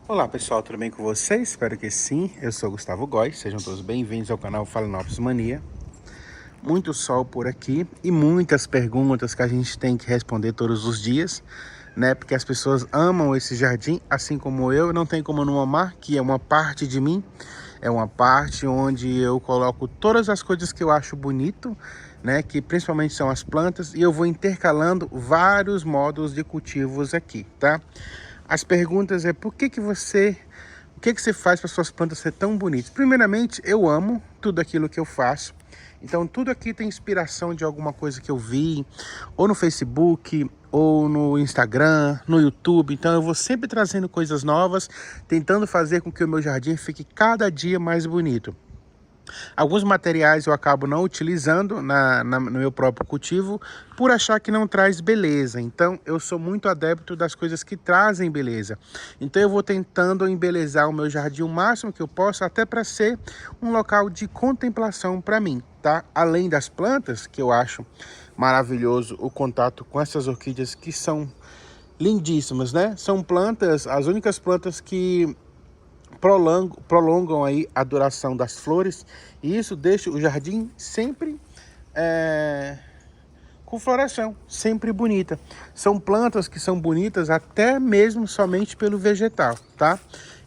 Olá pessoal, tudo bem com vocês? Espero que sim. Eu sou Gustavo Góes, sejam todos bem-vindos ao canal Phalaenopsis Mania. Muito sol por aqui e muitas perguntas que a gente tem que responder todos os dias, né? Porque as pessoas amam esse jardim, assim como eu, não tem como não amar, que é uma parte de mim. É uma parte onde eu coloco todas as coisas que eu acho bonito, né? Que principalmente são as plantas, e eu vou intercalando vários modos de cultivos aqui, tá? As perguntas é o que você faz para suas plantas ser tão bonitas? Primeiramente, eu amo tudo aquilo que eu faço. Então, tudo aqui tem inspiração de alguma coisa que eu vi, ou no Facebook, ou no Instagram, no YouTube. Então, eu vou sempre trazendo coisas novas, tentando fazer com que o meu jardim fique cada dia mais bonito. Alguns materiais eu acabo não utilizando no meu próprio cultivo por achar que não traz beleza. Então eu sou muito adepto das coisas que trazem beleza. Então eu vou tentando embelezar o meu jardim o máximo que eu posso, até para ser um local de contemplação para mim, tá? Além das plantas, que eu acho maravilhoso o contato com essas orquídeas que são lindíssimas, né? São plantas, as únicas plantas que prolongam aí a duração das flores, e isso deixa o jardim sempre com floração, sempre bonita. São plantas que são bonitas até mesmo somente pelo vegetal, tá?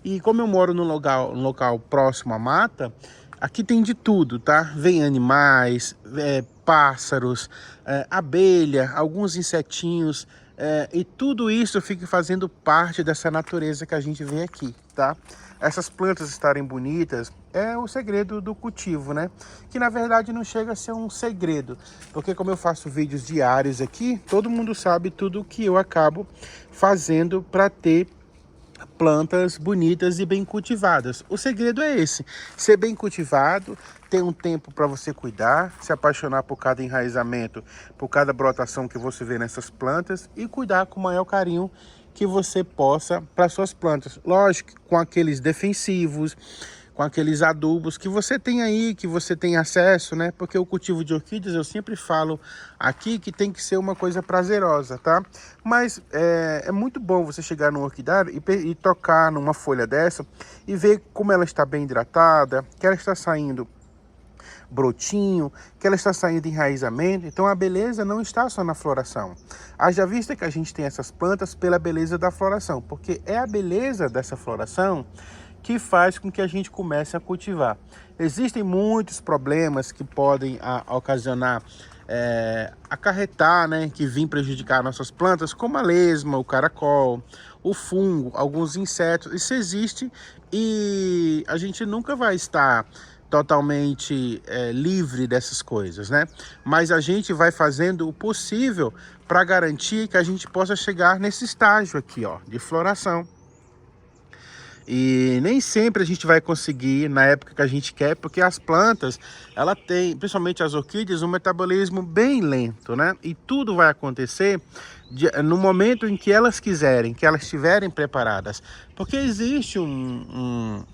E como eu moro num local próximo à mata, aqui tem de tudo, tá? Vem animais, pássaros, abelha, alguns insetinhos, e tudo isso fica fazendo parte dessa natureza que a gente vê aqui, tá? Essas plantas estarem bonitas é o segredo do cultivo, né? Que na verdade não chega a ser um segredo, porque como eu faço vídeos diários aqui, todo mundo sabe tudo que eu acabo fazendo para ter plantas bonitas e bem cultivadas. O segredo é esse: ser bem cultivado, ter um tempo para você cuidar, se apaixonar por cada enraizamento, por cada brotação que você vê nessas plantas, e cuidar com o maior carinho que você possa para suas plantas. Lógico, com aqueles defensivos, com aqueles adubos que você tem aí, que você tem acesso, né? Porque o cultivo de orquídeas, eu sempre falo aqui que tem que ser uma coisa prazerosa, tá? Mas é muito bom você chegar no orquidário e tocar numa folha dessa e ver como ela está bem hidratada, que ela está saindo brotinho, que ela está saindo enraizamento. Então a beleza não está só na floração. Haja vista que a gente tem essas plantas pela beleza da floração, porque é a beleza dessa floração que faz com que a gente comece a cultivar. Existem muitos problemas que podem ocasionar, acarretar, né, que vêm prejudicar nossas plantas, como a lesma, o caracol, o fungo, alguns insetos. Isso existe e a gente nunca vai estar totalmente livre dessas coisas, né? Mas a gente vai fazendo o possível para garantir que a gente possa chegar nesse estágio aqui, ó, de floração. E nem sempre a gente vai conseguir na época que a gente quer, porque as plantas, ela tem, principalmente as orquídeas, um metabolismo bem lento, né? E tudo vai acontecer no momento em que elas quiserem, que elas estiverem preparadas. Porque existe um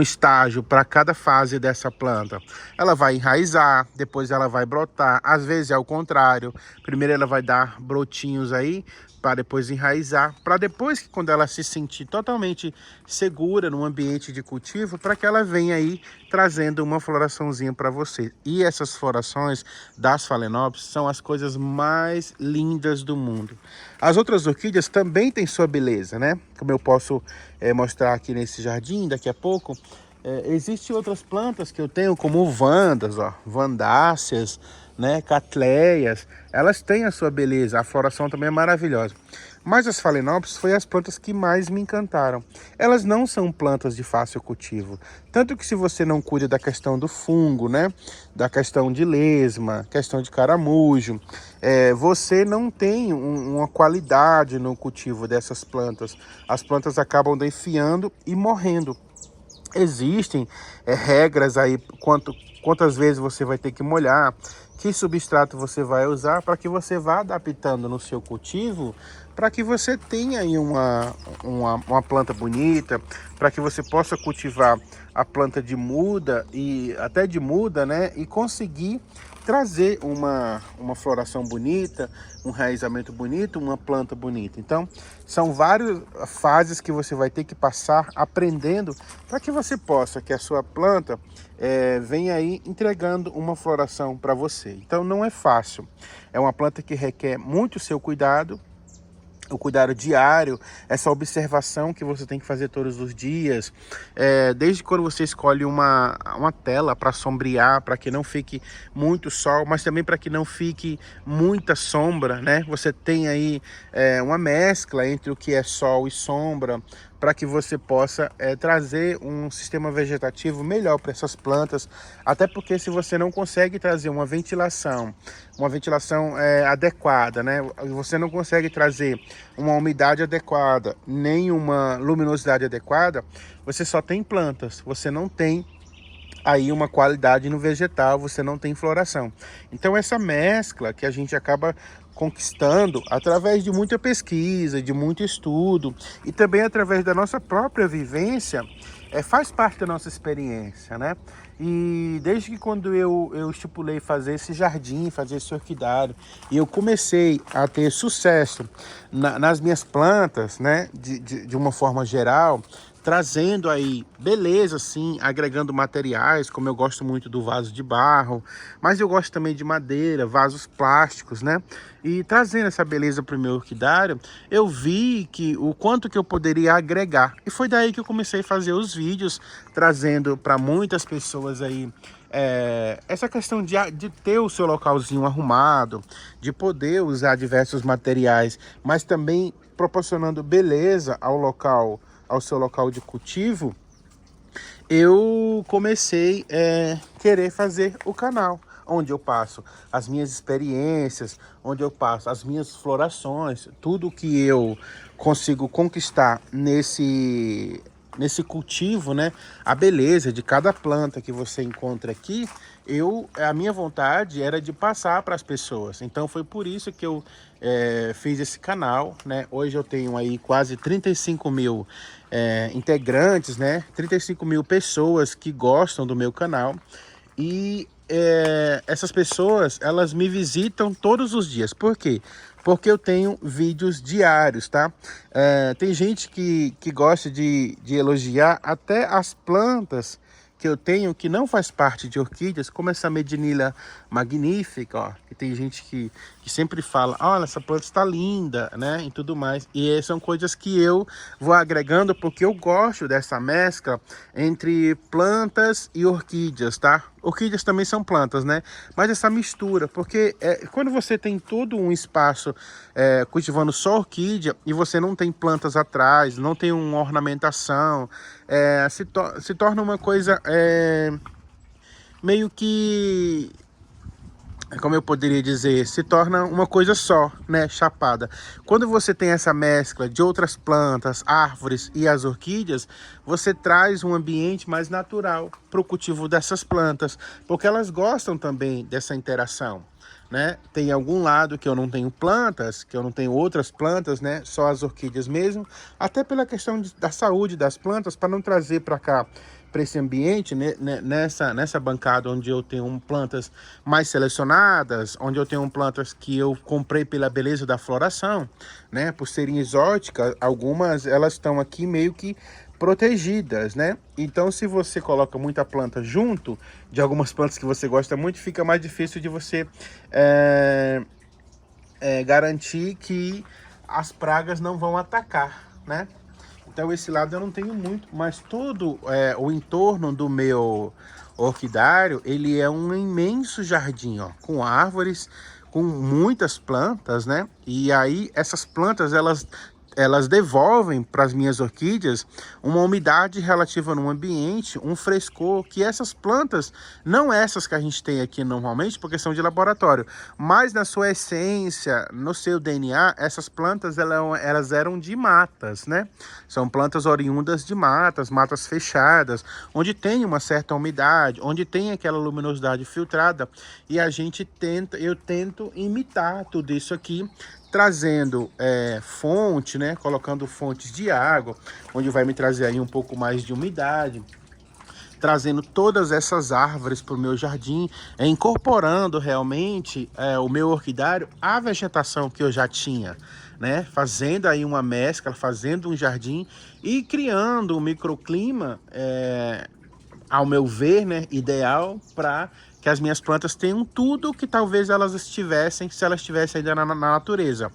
estágio para cada fase dessa planta. Ela vai enraizar, depois ela vai brotar, às vezes é o contrário. Primeiro ela vai dar brotinhos aí, para depois enraizar, para depois que quando ela se sentir totalmente segura no ambiente de cultivo, para que ela venha aí trazendo uma floraçãozinha para você. E essas florações das Phalaenopsis são as coisas mais lindas do mundo. As outras orquídeas também têm sua beleza, né? Como eu posso mostrar aqui nesse jardim daqui a pouco. Existem outras plantas que eu tenho, como vandas, ó, vandáceas, né, catleias. Elas têm a sua beleza, a floração também é maravilhosa. Mas as Phalaenopsis foi as plantas que mais me encantaram. Elas não são plantas de fácil cultivo. Tanto que se você não cuida da questão do fungo, né, da questão de lesma, questão de caramujo, você não tem uma qualidade no cultivo dessas plantas. As plantas acabam definhando e morrendo. Existem regras aí, quantas vezes você vai ter que molhar, que substrato você vai usar, para que você vá adaptando no seu cultivo, para que você tenha aí uma planta bonita, para que você possa cultivar a planta de muda, e até de muda, né, e conseguir trazer uma floração bonita, um raizamento bonito, uma planta bonita. Então, são várias fases que você vai ter que passar aprendendo para que você possa, que a sua planta venha aí entregando uma floração para você. Então, não é fácil. É uma planta que requer muito seu cuidado, o cuidado diário, essa observação que você tem que fazer todos os dias, desde quando você escolhe uma tela para sombrear, para que não fique muito sol, mas também para que não fique muita sombra, né? Você tem aí uma mescla entre o que é sol e sombra, para que você possa trazer um sistema vegetativo melhor para essas plantas, até porque se você não consegue trazer uma ventilação adequada, né? Você não consegue trazer uma umidade adequada, nem uma luminosidade adequada, você só tem plantas, você não tem aí uma qualidade no vegetal, você não tem floração. Então essa mescla que a gente acaba conquistando através de muita pesquisa, de muito estudo e também através da nossa própria vivência, faz parte da nossa experiência, né? E desde que quando eu estipulei fazer esse jardim, fazer esse orquidário, e eu comecei a ter sucesso nas minhas plantas, né, de uma forma geral, trazendo aí beleza, sim, agregando materiais, como eu gosto muito do vaso de barro, mas eu gosto também de madeira, vasos plásticos, né? E trazendo essa beleza para o meu orquidário, eu vi que o quanto que eu poderia agregar. E foi daí que eu comecei a fazer os vídeos, trazendo para muitas pessoas aí essa questão de ter o seu localzinho arrumado, de poder usar diversos materiais, mas também proporcionando beleza ao seu local de cultivo. Eu comecei a querer fazer o canal, onde eu passo as minhas experiências, onde eu passo as minhas florações, tudo que eu consigo conquistar nesse cultivo, né? A beleza de cada planta que você encontra aqui, a minha vontade era de passar para as pessoas. Então foi por isso que eu fiz esse canal, né? Hoje eu tenho aí quase 35 mil integrantes, né? 35 mil pessoas que gostam do meu canal. E essas pessoas, elas me visitam todos os dias. Por quê? Porque eu tenho vídeos diários, tá? Tem gente que gosta de elogiar até as plantas que eu tenho que não faz parte de orquídeas, como essa Medinilla magnífica, ó, que tem gente que sempre fala, olha, essa planta está linda, né, e tudo mais. E são coisas que eu vou agregando porque eu gosto dessa mescla entre plantas e orquídeas, tá? Orquídeas também são plantas, né? Mas essa mistura, porque quando você tem todo um espaço cultivando só orquídea e você não tem plantas atrás, não tem uma ornamentação, se torna uma coisa meio que, como eu poderia dizer, se torna uma coisa só, né, chapada. Quando você tem essa mescla de outras plantas, árvores e as orquídeas, você traz um ambiente mais natural para o cultivo dessas plantas, porque elas gostam também dessa interação, né? Tem algum lado que eu não tenho plantas, que eu não tenho outras plantas, né, só as orquídeas mesmo, até pela questão da saúde das plantas, para não trazer para cá, para esse ambiente, né, nessa bancada onde eu tenho plantas mais selecionadas, onde eu tenho plantas que eu comprei pela beleza da floração, né, por serem exóticas, algumas elas estão aqui meio que protegidas, né? Então, se você coloca muita planta junto de algumas plantas que você gosta muito, fica mais difícil de você garantir que as pragas não vão atacar, né? Então esse lado eu não tenho muito, mas todo o entorno do meu orquidário, ele é um imenso jardim, ó, com árvores, com muitas plantas, né? E aí essas plantas, elas devolvem para as minhas orquídeas uma umidade relativa no ambiente, um frescor, que essas plantas, não essas que a gente tem aqui normalmente, porque são de laboratório, mas na sua essência, no seu DNA, essas plantas elas eram de matas, né? São plantas oriundas de matas fechadas, onde tem uma certa umidade, onde tem aquela luminosidade filtrada, e eu tento imitar tudo isso aqui, trazendo fonte, né? Colocando fontes de água, onde vai me trazer aí um pouco mais de umidade. trazendo todas essas árvores para o meu jardim, incorporando realmente o meu orquidário à vegetação que eu já tinha, né? Fazendo aí uma mescla, fazendo um jardim e criando um microclima, ao meu ver, né, ideal para que as minhas plantas tenham tudo que talvez elas estivessem, se elas estivessem ainda na natureza.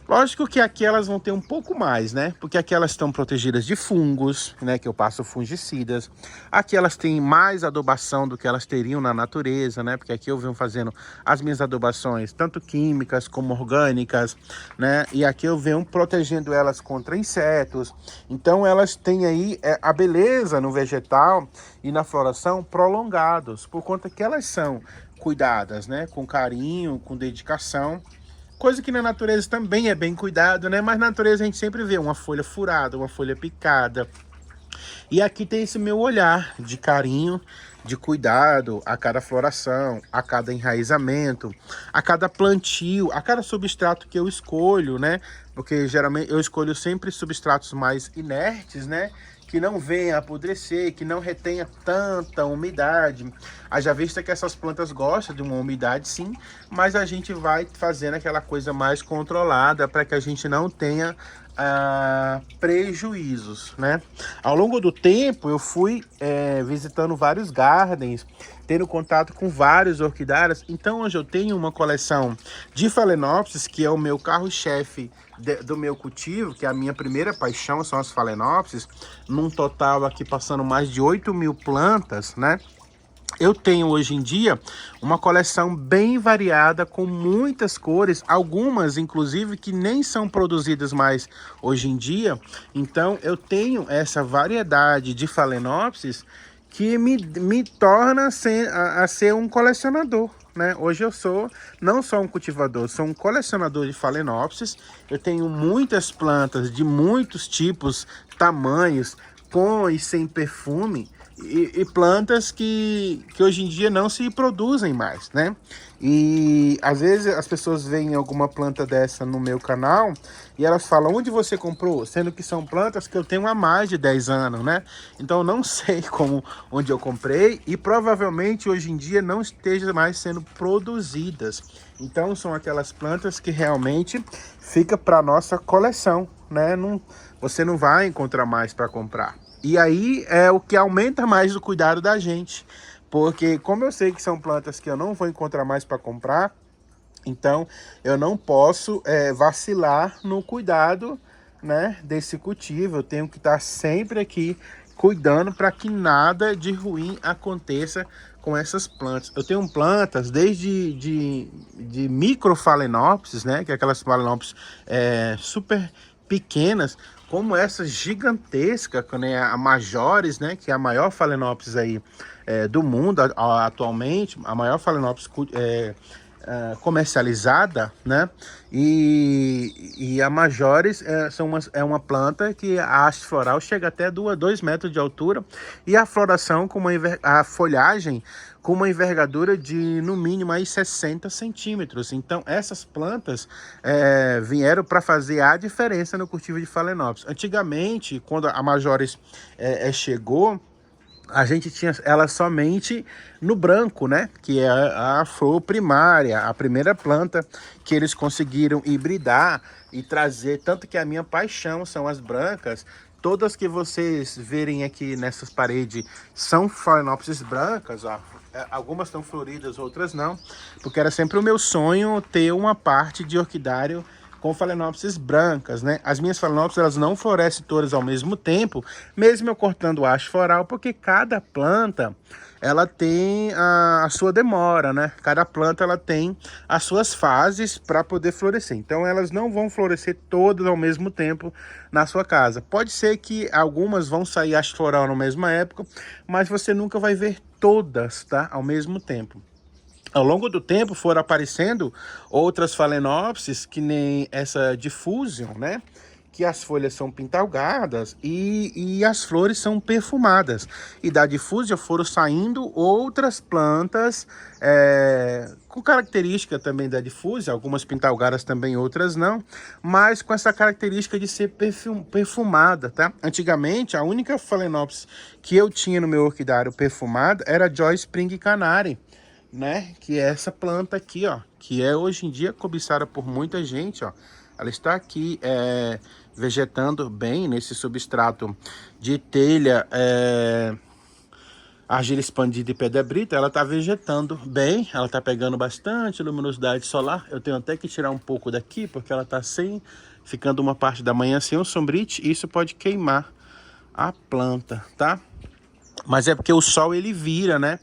Lógico que aqui elas vão ter um pouco mais, né? Porque aqui elas estão protegidas de fungos, né? Que eu passo fungicidas. Aqui elas têm mais adubação do que elas teriam na natureza, né? Porque aqui eu venho fazendo as minhas adubações, tanto químicas como orgânicas, né? E aqui eu venho protegendo elas contra insetos. Então elas têm aí a beleza no vegetal e na floração prolongados, por conta que elas são cuidadas, né? Com carinho, com dedicação. Coisa que na natureza também é bem cuidado, né? Mas na natureza a gente sempre vê uma folha furada, uma folha picada. E aqui tem esse meu olhar de carinho, de cuidado a cada floração, a cada enraizamento, a cada plantio, a cada substrato que eu escolho, né? Porque geralmente eu escolho sempre substratos mais inertes, né? Que não venha apodrecer, que não retenha tanta umidade. Haja vista que essas plantas gostam de uma umidade, sim, mas a gente vai fazendo aquela coisa mais controlada para que a gente não tenha prejuízos, né? Ao longo do tempo eu fui visitando vários gardens, tendo contato com vários orquidários. Então hoje eu tenho uma coleção de Phalaenopsis, que é o meu carro-chefe do meu cultivo, que é a minha primeira paixão, são as Phalaenopsis, num total aqui passando mais de 8.000 plantas, né? Eu tenho hoje em dia uma coleção bem variada, com muitas cores, algumas inclusive que nem são produzidas mais hoje em dia. Então eu tenho essa variedade de Phalaenopsis que me torna a ser um colecionador, né? Hoje eu sou não só um cultivador, sou um colecionador de Phalaenopsis. Eu tenho muitas plantas de muitos tipos, tamanhos, com e sem perfume, e plantas que hoje em dia não se produzem mais, né? E às vezes as pessoas veem alguma planta dessa no meu canal e elas falam: onde você comprou? Sendo que são plantas que eu tenho há mais de 10 anos, né? Então eu não sei onde eu comprei, e provavelmente hoje em dia não esteja mais sendo produzidas. Então são aquelas plantas que realmente fica para nossa coleção, né? Você não vai encontrar mais para comprar. E aí é o que aumenta mais o cuidado da gente, porque como eu sei que são plantas que eu não vou encontrar mais para comprar, então eu não posso vacilar no cuidado, né, desse cultivo. Eu tenho que estar sempre aqui cuidando para que nada de ruim aconteça com essas plantas. Eu tenho plantas desde de micro Phalaenopsis, né, que é aquelas Phalaenopsis super pequenas, como essa gigantesca, né, a Majores, né, que é a maior Phalaenopsis aí do mundo atualmente, a maior Phalaenopsis comercializada, né? E a Majores é uma planta que a haste floral chega até 2 metros de altura, e a floração a folhagem com uma envergadura de no mínimo aí 60 centímetros. Então essas plantas vieram para fazer a diferença no cultivo de Phalaenopsis. Antigamente, quando a Majores chegou, a gente tinha ela somente no branco, né? Que é a flor primária, a primeira planta que eles conseguiram hibridar e trazer. Tanto que a minha paixão são as brancas. Todas que vocês verem aqui nessas paredes são Phalaenopsis brancas, ó. Algumas estão floridas, outras não. Porque era sempre o meu sonho ter uma parte de orquidário com Phalaenopsis brancas, né? As minhas Phalaenopsis, elas não florescem todas ao mesmo tempo, mesmo eu cortando haste floral, porque cada planta, ela tem a sua demora, né? Cada planta, ela tem as suas fases para poder florescer. Então, elas não vão florescer todas ao mesmo tempo na sua casa. Pode ser que algumas vão sair haste floral na mesma época, mas você nunca vai ver todas, tá? Ao mesmo tempo. Ao longo do tempo foram aparecendo outras Phalaenopsis, que nem essa Diffusion, né? que as folhas são pintalgadas e as flores são perfumadas. E da difúzia foram saindo outras plantas com característica também da difúzia, algumas pintalgadas também, outras não, mas com essa característica de ser perfumada, tá? Antigamente, a única Phalaenopsis que eu tinha no meu orquidário perfumada era a Joy Spring Canary, né? Que é essa planta aqui, ó, que é hoje em dia cobiçada por muita gente, ó. Ela está aqui vegetando bem nesse substrato de telha, argila expandida e pedra brita. Ela está vegetando bem, ela está pegando bastante luminosidade solar. Eu tenho até que tirar um pouco daqui, porque ela está ficando uma parte da manhã sem o sombrite, e isso pode queimar a planta, tá? Mas é porque o sol ele vira, né?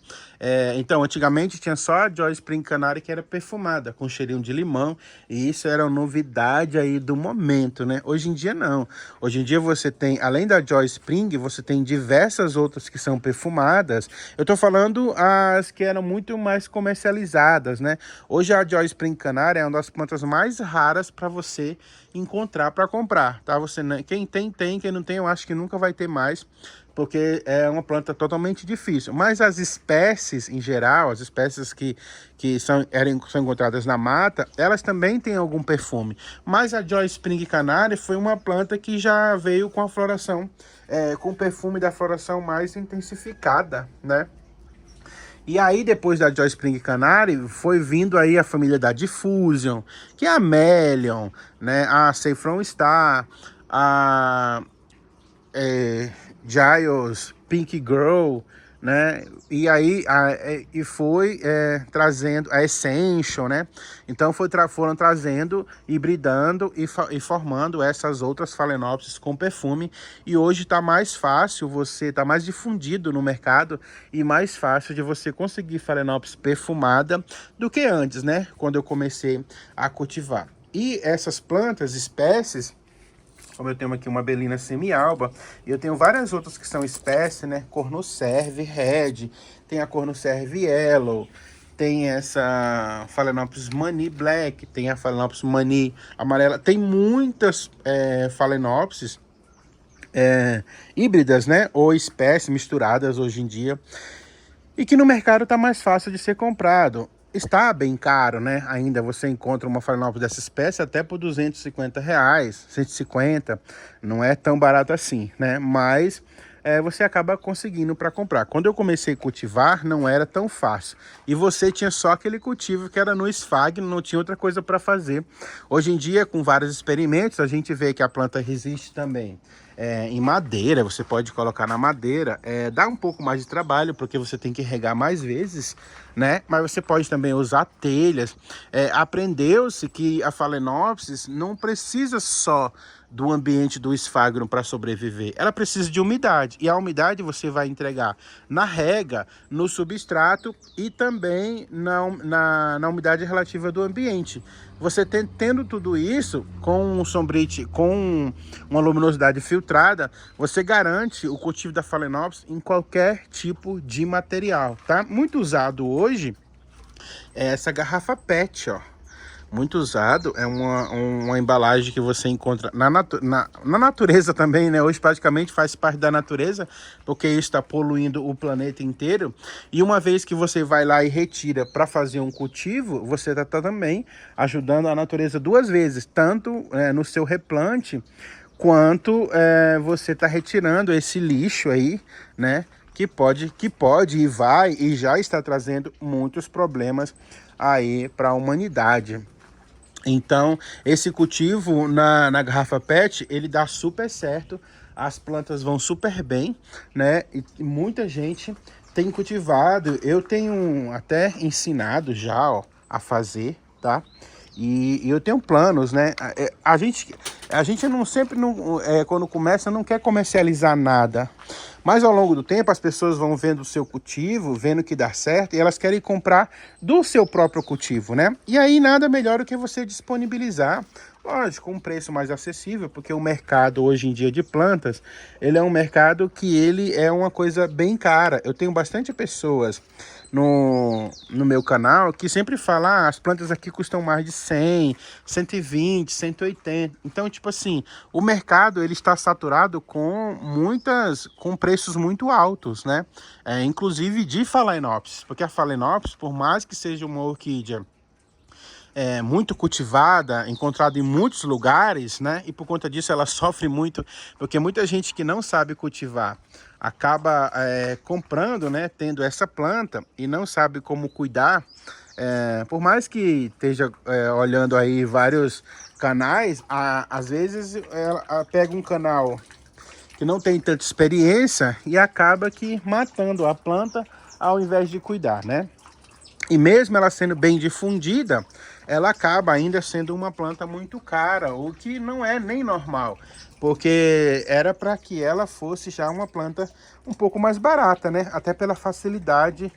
Então, antigamente tinha só a Joy Spring Canary que era perfumada, com cheirinho de limão. E isso era uma novidade aí do momento, né? Hoje em dia não. Hoje em dia você tem, além da Joy Spring, você tem diversas outras que são perfumadas. Eu tô falando as que eram muito mais comercializadas, né? Hoje a Joy Spring Canary é uma das plantas mais raras para você encontrar para comprar, tá? Quem tem, quem não tem, eu acho que nunca vai ter mais, porque é uma planta totalmente difícil. Mas as espécies, em geral, as espécies que são encontradas na mata, elas também têm algum perfume. Mas a Joy Spring Canary foi uma planta que já veio com a floração, com o perfume da floração mais intensificada, né? E aí, depois da Joy Spring Canary, foi vindo aí a família da Diffusion, que é a Melion, né? A Saffron Star, a Giles, Pink Girl, né? E aí foi trazendo a Essential, né? Então foram trazendo, hibridando e formando essas outras Phalaenopsis com perfume. E hoje está mais fácil, tá mais difundido no mercado e mais fácil de você conseguir Phalaenopsis perfumada do que antes, né? Quando eu comecei a cultivar. E essas plantas, espécies, como eu tenho aqui uma Belina semi-alba, e eu tenho várias outras que são espécies, né? Cornocerve Red, tem a Cornocerve Yellow, tem essa Phalaenopsis Mani Black, tem a Phalaenopsis Mani amarela, tem muitas Phalaenopsis híbridas, né? Ou espécies misturadas hoje em dia, e que no mercado está mais fácil de ser comprado. Está bem caro, né? Ainda você encontra uma Phalaenopsis dessa espécie até por R$250, 150, não é tão barato assim, né? Mas você acaba conseguindo para comprar. Quando eu comecei a cultivar, não era tão fácil. E você tinha só aquele cultivo que era no esfagno, não tinha outra coisa para fazer. Hoje em dia, com vários experimentos, a gente vê que a planta resiste também em madeira. Você pode colocar na madeira, dá um pouco mais de trabalho, porque você tem que regar mais vezes, né? Mas você pode também usar telhas. Aprendeu-se que a Phalaenopsis não precisa só do ambiente do esfagno para sobreviver. Ela precisa de umidade, e a umidade você vai entregar na rega, no substrato e também na umidade relativa do ambiente. Você tendo tudo isso com um sombrite, com uma luminosidade filtrada, você garante o cultivo da Phalaenopsis em qualquer tipo de material, tá? Muito usado hoje é essa garrafa PET, ó. Muito usado, é uma embalagem que você encontra na natureza também, né? Hoje praticamente faz parte da natureza, porque isso está poluindo o planeta inteiro. E uma vez que você vai lá e retira para fazer um cultivo, você está também ajudando a natureza duas vezes, tanto no seu replante, quanto você está retirando esse lixo aí, né? Que pode e vai e já está trazendo muitos problemas aí para a humanidade. Então, esse cultivo na garrafa PET, ele dá super certo, as plantas vão super bem, né? E muita gente tem cultivado, eu tenho até ensinado já, ó, a fazer, tá? E eu tenho planos, né? A gente quando começa, não quer comercializar nada. Mas ao longo do tempo, as pessoas vão vendo o seu cultivo, vendo que dá certo, e elas querem comprar do seu próprio cultivo, né? E aí nada melhor do que você disponibilizar Lógico, um preço mais acessível, porque o mercado hoje em dia de plantas, ele é um mercado que ele é uma coisa bem cara. Eu tenho bastante pessoas no meu canal que sempre falam, as plantas aqui custam mais de 100, 120, 180. Então, tipo assim, o mercado ele está saturado com preços muito altos, né? Inclusive de Phalaenopsis, porque a Phalaenopsis, por mais que seja uma orquídea muito cultivada, encontrada em muitos lugares, né? E por conta disso ela sofre muito, porque muita gente que não sabe cultivar acaba comprando, né? Tendo essa planta e não sabe como cuidar. Por mais que esteja olhando aí vários canais, às vezes ela pega um canal que não tem tanta experiência e acaba que matando a planta ao invés de cuidar, né? E mesmo ela sendo bem difundida, ela acaba ainda sendo uma planta muito cara, o que não é nem normal, porque era para que ela fosse já uma planta um pouco mais barata, né? Até pela facilidade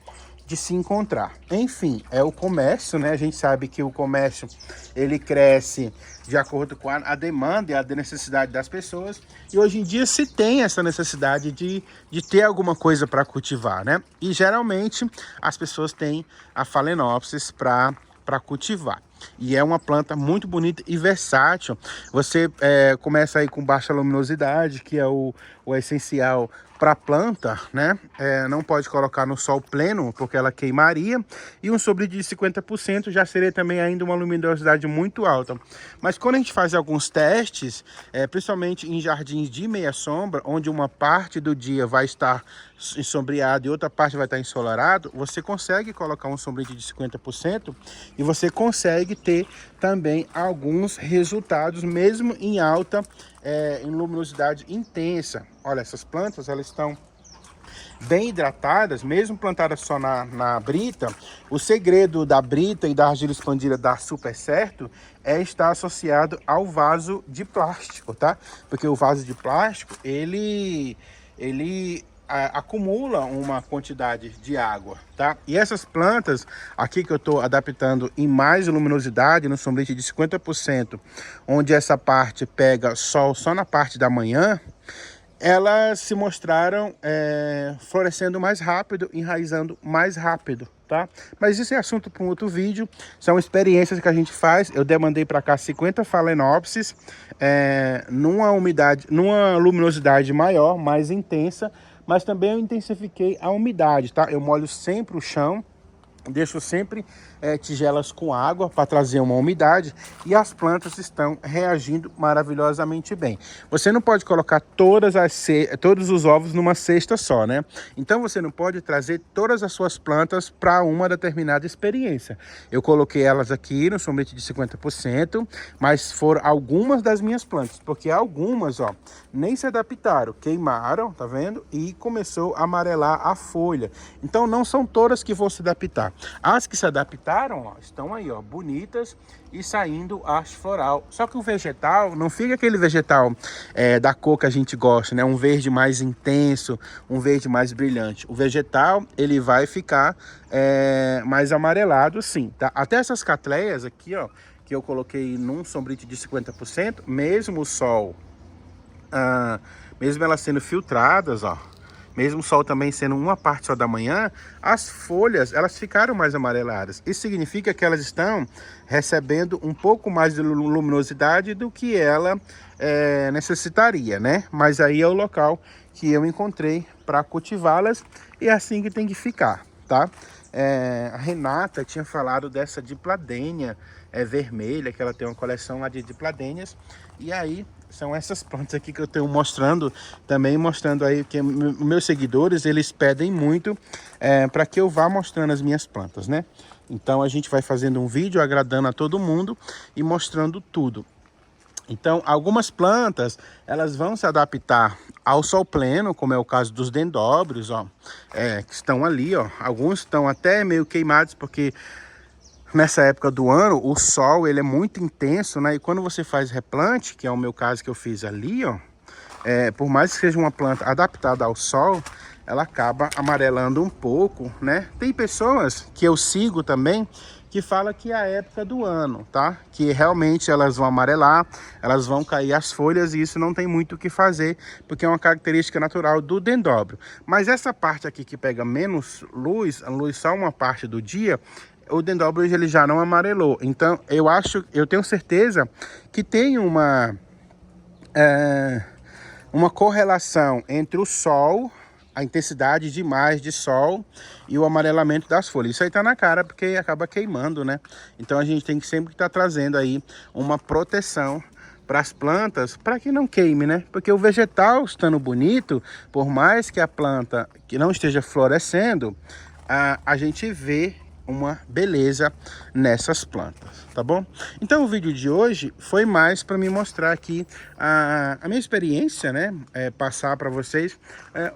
de se encontrar. Enfim, é o comércio, né? A gente sabe que o comércio ele cresce de acordo com a demanda e a necessidade das pessoas. E hoje em dia se tem essa necessidade de ter alguma coisa para cultivar, né? E geralmente as pessoas têm a Phalaenopsis para cultivar. E é uma planta muito bonita e versátil. Você começa aí com baixa luminosidade, que é o essencial para a planta, né? Não pode colocar no sol pleno, porque ela queimaria. E um sombrio de 50% já seria também ainda uma luminosidade muito alta. Mas quando a gente faz alguns testes, principalmente em jardins de meia sombra, onde uma parte do dia vai estar ensombreado e outra parte vai estar ensolarado, você consegue colocar um sombrio de 50% e você consegue ter também alguns resultados, mesmo em alta em luminosidade intensa. Olha, essas plantas, elas estão bem hidratadas, mesmo plantadas só na brita. O segredo da brita e da argila expandida dar super certo é estar associado ao vaso de plástico, tá? Porque o vaso de plástico, ele acumula uma quantidade de água, tá? E essas plantas aqui que eu estou adaptando em mais luminosidade, no sombrite de 50%, onde essa parte pega sol só na parte da manhã, elas se mostraram florescendo mais rápido, enraizando mais rápido, tá? Mas isso é assunto para um outro vídeo, são experiências que a gente faz. Eu demandei para cá 50 Phalaenopsis, numa luminosidade maior, mais intensa, mas também eu intensifiquei a umidade, tá? Eu molho sempre o chão, deixo sempre tigelas com água para trazer uma umidade e as plantas estão reagindo maravilhosamente bem. Você não pode colocar todos os ovos numa cesta só, né? Então você não pode trazer todas as suas plantas para uma determinada experiência. Eu coloquei elas aqui no sombrite de 50%, mas foram algumas das minhas plantas, porque algumas, ó, nem se adaptaram, queimaram, tá vendo? E começou a amarelar a folha. Então não são todas que vão se adaptar. As que se adaptaram, ó, estão aí, ó, bonitas e saindo haste floral. Só que o vegetal não fica aquele vegetal da cor que a gente gosta, né? Um verde mais intenso, um verde mais brilhante. O vegetal, ele vai ficar mais amarelado, sim, tá? Até essas catleias aqui, ó, que eu coloquei num sombrite de 50%, mesmo o sol, mesmo elas sendo filtradas, ó, mesmo o sol também sendo uma parte só da manhã, as folhas, elas ficaram mais amareladas. Isso significa que elas estão recebendo um pouco mais de luminosidade do que ela necessitaria, né? Mas aí é o local que eu encontrei para cultivá-las e é assim que tem que ficar, tá? A Renata tinha falado dessa dipladênia vermelha, que ela tem uma coleção lá de dipladênias, e aí são essas plantas aqui que eu tenho mostrando, também mostrando aí que meus seguidores, eles pedem muito para que eu vá mostrando as minhas plantas, né? Então a gente vai fazendo um vídeo agradando a todo mundo e mostrando tudo. Então, algumas plantas, elas vão se adaptar ao sol pleno, como é o caso dos dendróbios, ó, que estão ali, ó. Alguns estão até meio queimados, porque nessa época do ano, o sol, ele é muito intenso, né? E quando você faz replante, que é o meu caso que eu fiz ali, ó, por mais que seja uma planta adaptada ao sol, ela acaba amarelando um pouco, né? Tem pessoas que eu sigo também, que fala que é a época do ano, tá? Que realmente elas vão amarelar, elas vão cair as folhas e isso não tem muito o que fazer, porque é uma característica natural do dendróbio. Mas essa parte aqui que pega menos luz, a luz só uma parte do dia, o dendróbio ele já não amarelou. Então eu tenho certeza que tem uma correlação entre o sol, a intensidade demais de sol e o amarelamento das folhas. Isso aí tá na cara porque acaba queimando, né? Então a gente tem que sempre estar trazendo aí uma proteção para as plantas, para que não queime, né? Porque o vegetal estando bonito, por mais que a planta que não esteja florescendo, a gente vê uma beleza nessas plantas, tá bom? Então o vídeo de hoje foi mais para me mostrar aqui a minha experiência, né? Passar para vocês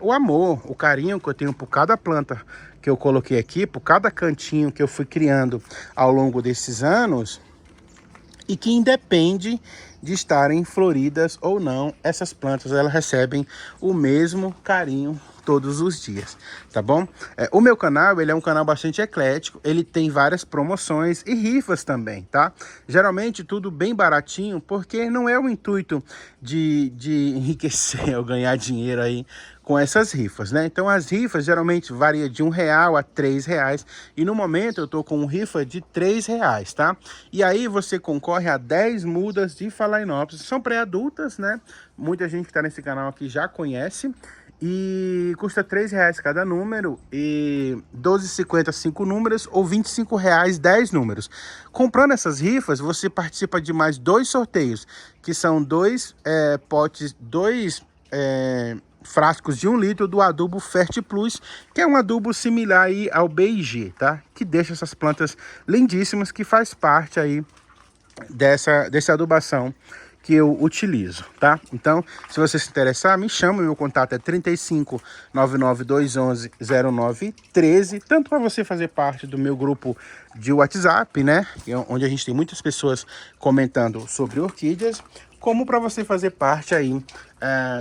o amor, o carinho que eu tenho por cada planta que eu coloquei aqui, por cada cantinho que eu fui criando ao longo desses anos, e que independe de estarem floridas ou não, essas plantas elas recebem o mesmo carinho todos os dias, tá bom? O meu canal, ele é um canal bastante eclético, ele tem várias promoções e rifas também, tá? Geralmente tudo bem baratinho, porque não é o intuito de enriquecer ou ganhar dinheiro aí com essas rifas, né? Então as rifas geralmente varia de R$1 a R$3, e no momento eu tô com uma rifa de R$3, tá? E aí você concorre a 10 mudas de Phalaenopsis, são pré-adultas, né? Muita gente que tá nesse canal aqui já conhece. E custa R$3 cada número, e R$12,50 5 números, ou R$25 10 números. Comprando essas rifas, você participa de mais 2 sorteios, que são 2 potes, 2 frascos de 1 litro do adubo Fertiplus, que é um adubo similar aí ao BIG, tá? Que deixa essas plantas lindíssimas, que faz parte aí dessa adubação que eu utilizo, tá? Então, se você se interessar, me chama, meu contato é 35 99 211 0913, tanto para você fazer parte do meu grupo de WhatsApp, né, onde a gente tem muitas pessoas comentando sobre orquídeas, como para você fazer parte aí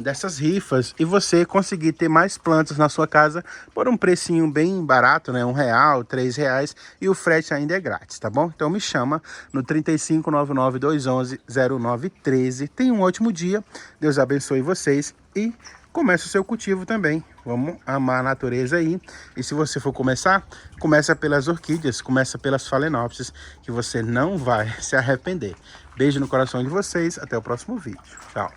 dessas rifas e você conseguir ter mais plantas na sua casa por um precinho bem barato, né? R$1, R$3, e o frete ainda é grátis, tá bom? Então me chama no 35 99 211 0913. Tenha um ótimo dia, Deus abençoe vocês e comece o seu cultivo também. Vamos amar a natureza aí. E se você for começar, começa pelas orquídeas, começa pelas Phalaenopsis, que você não vai se arrepender. Beijo no coração de vocês, até o próximo vídeo. Tchau.